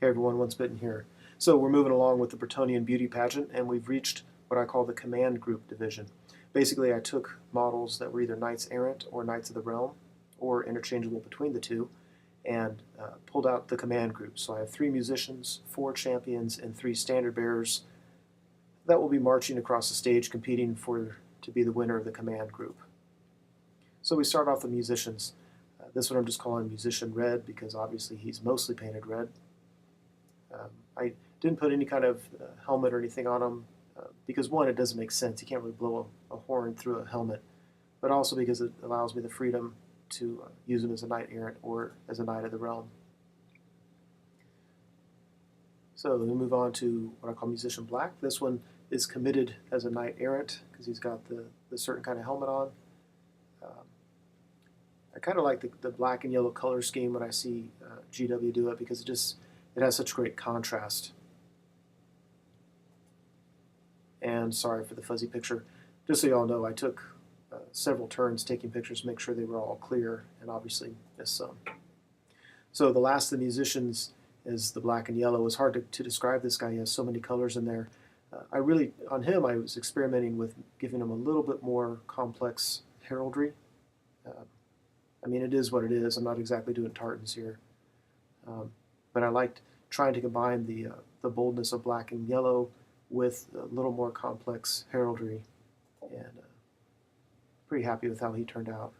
Hey everyone, Once Bitten here. So we're moving along with the Bretonnian Beauty Pageant, and we've reached what I call the CommandGroup division. Basically, I took models that were either Knights Errant or Knights of the Realm, or interchangeable between the two, and pulled out the CommandGroup. So I have 3 musicians, 4 champions, and 3 standard bearers that will be marching across the stage competing to be the winner of the CommandGroup. So we start off the musicians. This one I'm just calling Musician Red because obviously he's mostly painted red. I didn't put any kind of helmet or anything on him because, one, it doesn't make sense. You can't really blow a horn through a helmet, but also because it allows me the freedom to use him as a Knight Errant or as a Knight of the Realm. So we move on to what I call Musician Black. This one is committed as a Knight Errant because he's got the certain kind of helmet on. I kind of like the black and yellow color scheme when I see GW do it because it has such great contrast. And sorry for the fuzzy picture. Just so y'all know, I took several turns taking pictures to make sure they were all clear, and obviously missed some. So the last of the musicians is the black and yellow. It's hard to describe this guy. He has so many colors in there. On him, I was experimenting with giving him a little bit more complex heraldry. I mean, it is what it is. I'm not exactly doing tartans here. But I liked trying to combine the boldness of black and yellow with a little more complex heraldry, and pretty happy with how he turned out.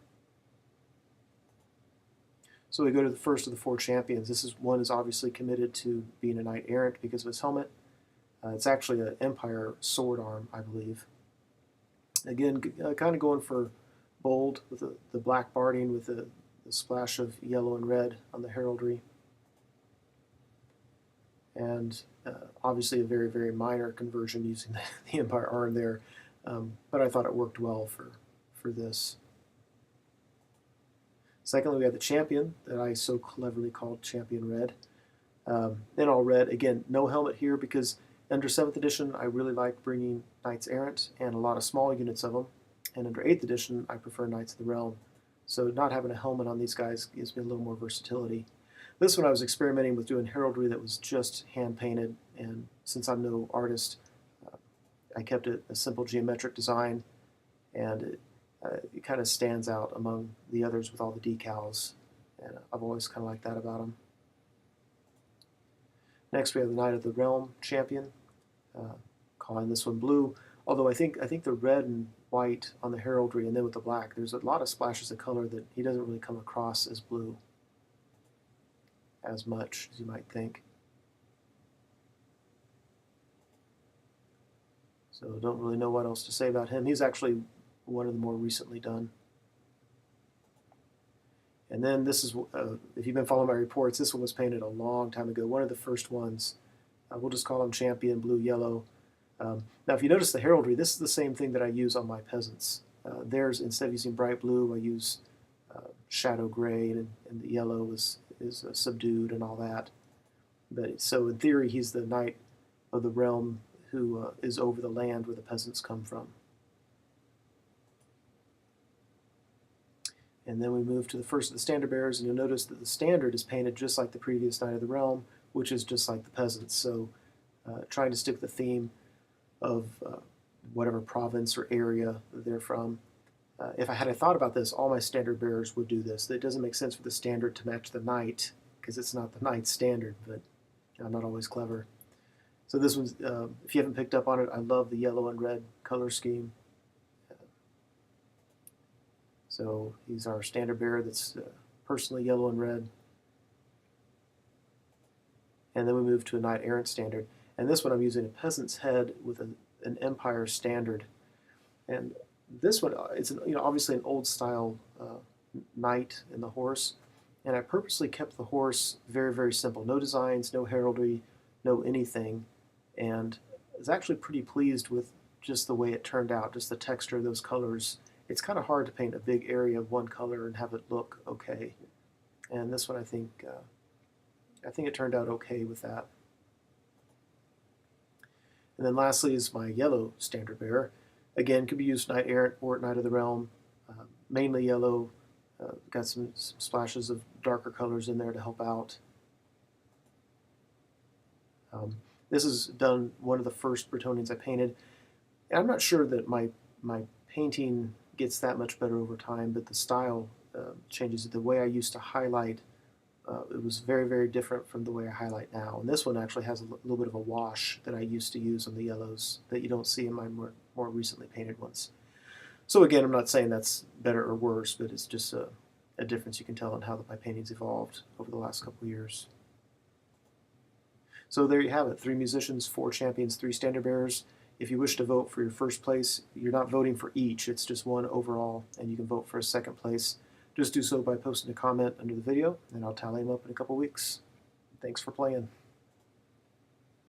So we go to the first of the 4 champions. One is obviously committed to being a Knight Errant because of his helmet. It's actually an Empire sword arm, I believe. Again, kind of going for bold with the black barding with the splash of yellow and red on the heraldry. And obviously a very, very minor conversion using the Empire arm there, but I thought it worked well for this. Secondly, we have the champion that I so cleverly called Champion Red. In all red, again, no helmet here because under 7th edition I really like bringing Knights Errant and a lot of small units of them, and under 8th edition I prefer Knights of the Realm. So not having a helmet on these guys gives me a little more versatility. This one I was experimenting with doing heraldry that was just hand-painted, and since I'm no artist, I kept it a simple geometric design, and it kind of stands out among the others with all the decals, and I've always kind of liked that about them. Next we have the Knight of the Realm champion, calling this one blue, although I think the red and white on the heraldry and then with the black, there's a lot of splashes of color that he doesn't really come across as blue as much as you might think. So don't really know what else to say about him. He's actually one of the more recently done. And then this is, if you've been following my reports, this one was painted a long time ago, one of the first ones. We'll just call him Champion Blue-Yellow. Now if you notice the heraldry, this is the same thing that I use on my peasants. Theirs, instead of using bright blue, I use shadow gray, and the yellow is subdued and all that. But so in theory, he's the Knight of the Realm who is over the land where the peasants come from. And then we move to the first of the standard bearers, and you'll notice that the standard is painted just like the previous Knight of the Realm, which is just like the peasants. So trying to stick with the theme of whatever province or area they're from. If I had thought about this, all my standard bearers would do this. It doesn't make sense for the standard to match the knight because it's not the knight's standard, but I'm not always clever. So this one's, if you haven't picked up on it, I love the yellow and red color scheme. So he's our standard bearer that's personally yellow and red. And then we move to a Knight Errant standard. And this one I'm using a peasant's head with an Empire standard. And this one, it's obviously an old style knight and the horse, and I purposely kept the horse very, very simple. No designs, no heraldry, no anything, and I was actually pretty pleased with just the way it turned out, just the texture of those colors. It's kind of hard to paint a big area of one color and have it look okay, and this one I think it turned out okay with that. And then lastly is my yellow standard bearer. Again, could be used Knight Errant or Knight of the Realm, mainly yellow, got some splashes of darker colors in there to help out. This is done one of the first Bretonnians I painted. And I'm not sure that my painting gets that much better over time, but the style changes. The way I used to highlight, it was very, very different from the way I highlight now. And this one actually has a little bit of a wash that I used to use on the yellows that you don't see in my more recently painted ones. So again, I'm not saying that's better or worse, but it's just a difference you can tell in how my paintings evolved over the last couple of years. So there you have it, 3 musicians, 4 champions, 3 standard bearers. If you wish to vote for your first place, you're not voting for each, it's just one overall, and you can vote for a second place. Just do so by posting a comment under the video, and I'll tally them up in a couple weeks. Thanks for playing.